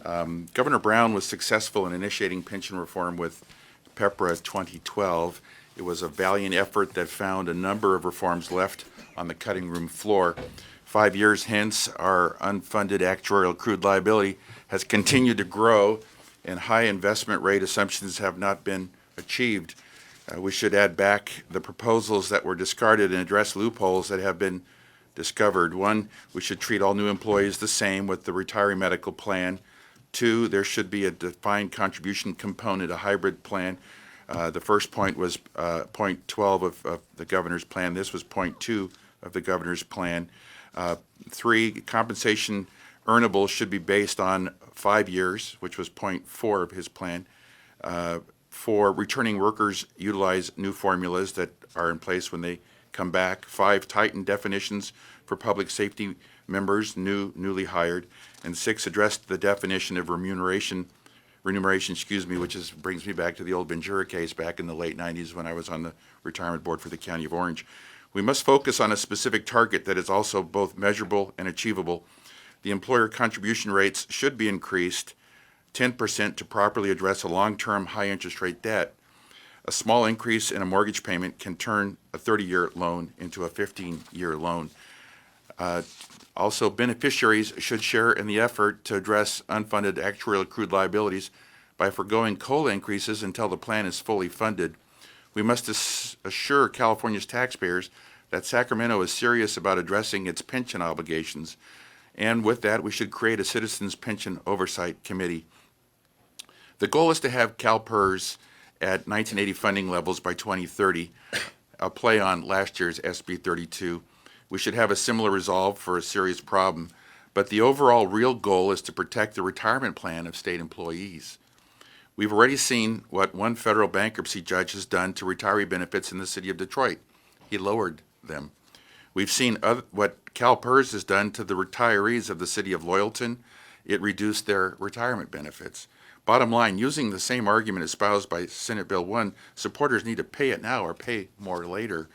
Governor Brown was successful in initiating pension reform with PEPRA 2012. It was a valiant effort that found a number of reforms left on the cutting room floor. 5 years hence, our unfunded actuarial accrued liability has continued to grow, and high investment rate assumptions have not been achieved. We should add back the proposals that were discarded and address loopholes that have been discovered. One, we should treat all new employees the same with the retiree medical plan. Two, there should be a defined contribution component, a hybrid plan. The first point was point 12 of the governor's plan. This was point 2 of the governor's plan. Three, compensation earnable should be based on 5 years, which was point 4 of his plan. For returning workers, utilize new formulas that are in place when they come back. 5, tighten definitions for public safety members, newly hired. And 6, address the definition of remuneration, which brings me back to the old Ventura case back in the late 90s when I was on the retirement board for the County of Orange. We must focus on a specific target that is also both measurable and achievable. The employer contribution rates should be increased 10% to properly address a long-term high interest rate debt. A small increase in a mortgage payment can turn a 30-year loan into a 15-year loan. Also, beneficiaries should share in the effort to address unfunded actuarial accrued liabilities by foregoing COLA increases until the plan is fully funded. We must assure California's taxpayers that Sacramento is serious about addressing its pension obligations, and with that, we should create a Citizens Pension Oversight Committee. The goal is to have CalPERS at 1980 funding levels by 2030, a play on last year's SB 32. We should have a similar resolve for a serious problem, but the overall real goal is to protect the retirement plan of state employees. We've already seen what one federal bankruptcy judge has done to retiree benefits in the city of Detroit. He lowered them. We've seen what CalPERS has done to the retirees of the city of Loyalton. It reduced their retirement benefits. Bottom line, using the same argument espoused by Senate Bill 1, supporters need to pay it now or pay more later.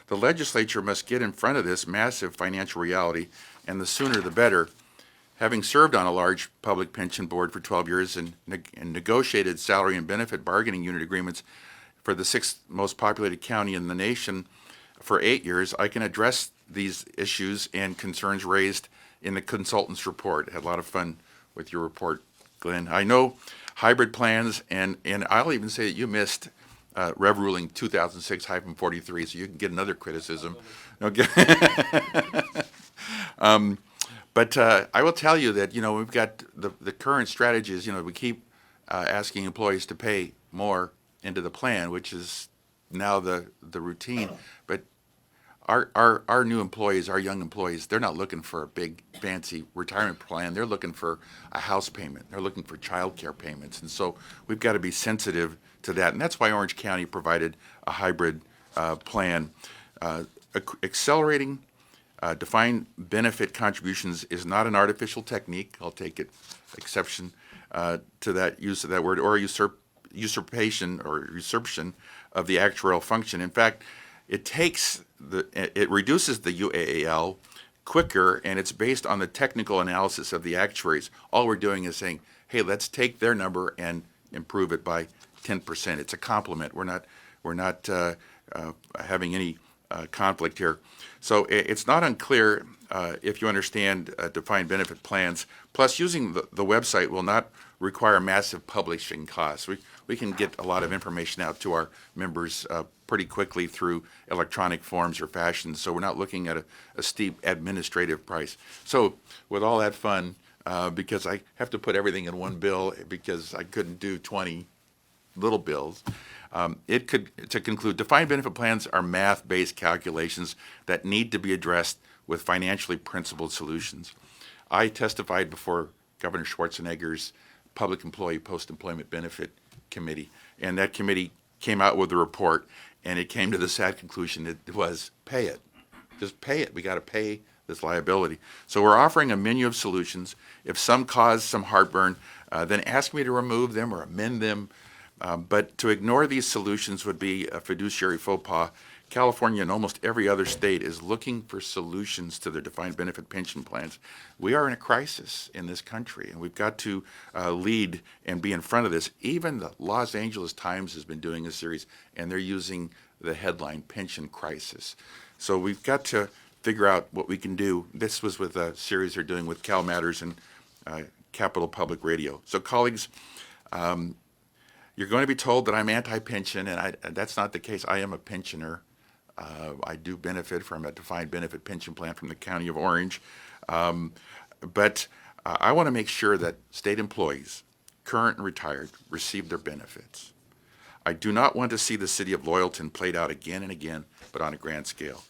The legislature must get in front of this massive financial reality, and the sooner the better. Having served on a large public pension board for 12 years and negotiated salary and benefit bargaining unit agreements for the 6th most populated county in the nation for 8 years, I can address these issues and concerns raised in the consultant's report. I had a lot of fun with your report, Glenn. I know hybrid plans, and I'll even say that you missed Rev Ruling 2006-43, so you can get another criticism. Okay. But I will tell you that, we've got the current strategies, we keep asking employees to pay more into the plan, which is now the routine. But our new employees, our young employees, they're not looking for a big fancy retirement plan. They're looking for a house payment. They're looking for child care payments. And so we've got to be sensitive to that. And that's why Orange County provided a hybrid plan. Accelerating defined benefit contributions is not an artificial technique. I'll take exception to that use of that word, or usurpation of the actuarial function. In fact, it reduces the UAAL quicker, and it's based on the technical analysis of the actuaries. All we're doing is saying, hey, let's take their number and improve it by 10%. It's a complement. We're not having any conflict here. So it's not unclear if you understand defined benefit plans. Plus, using the website will not require massive publishing costs. We can get a lot of information out to our members pretty quickly through electronic forms or fashions, so we're not looking at a steep administrative price. So with all that fun, because I have to put everything in one bill because I couldn't do 20 little bills, to conclude, defined benefit plans are math-based calculations that need to be addressed with financially principled solutions. I testified before Governor Schwarzenegger's Public Employee Post-Employment Benefit Committee, and that committee came out with a report, and it came to the sad conclusion it was pay it. Just pay it. We got to pay this liability. So we're offering a menu of solutions. If some cause some heartburn, then ask me to remove them or amend them. But to ignore these solutions would be a fiduciary faux pas. California and almost every other state is looking for solutions to their defined benefit pension plans. We are in a crisis in this country, and we've got to lead and be in front of this. Even the Los Angeles Times has been doing a series, and they're using the headline pension crisis. So we've got to figure out what we can do. This was with a series they're doing with Cal Matters and Capital Public Radio. So colleagues, you're going to be told that I'm anti-pension, and that's not the case. I am a pensioner. I do benefit from a defined benefit pension plan from the County of Orange. But I want to make sure that state employees, current and retired, receive their benefits. I do not want to see the city of Loyalton played out again and again, but on a grand scale.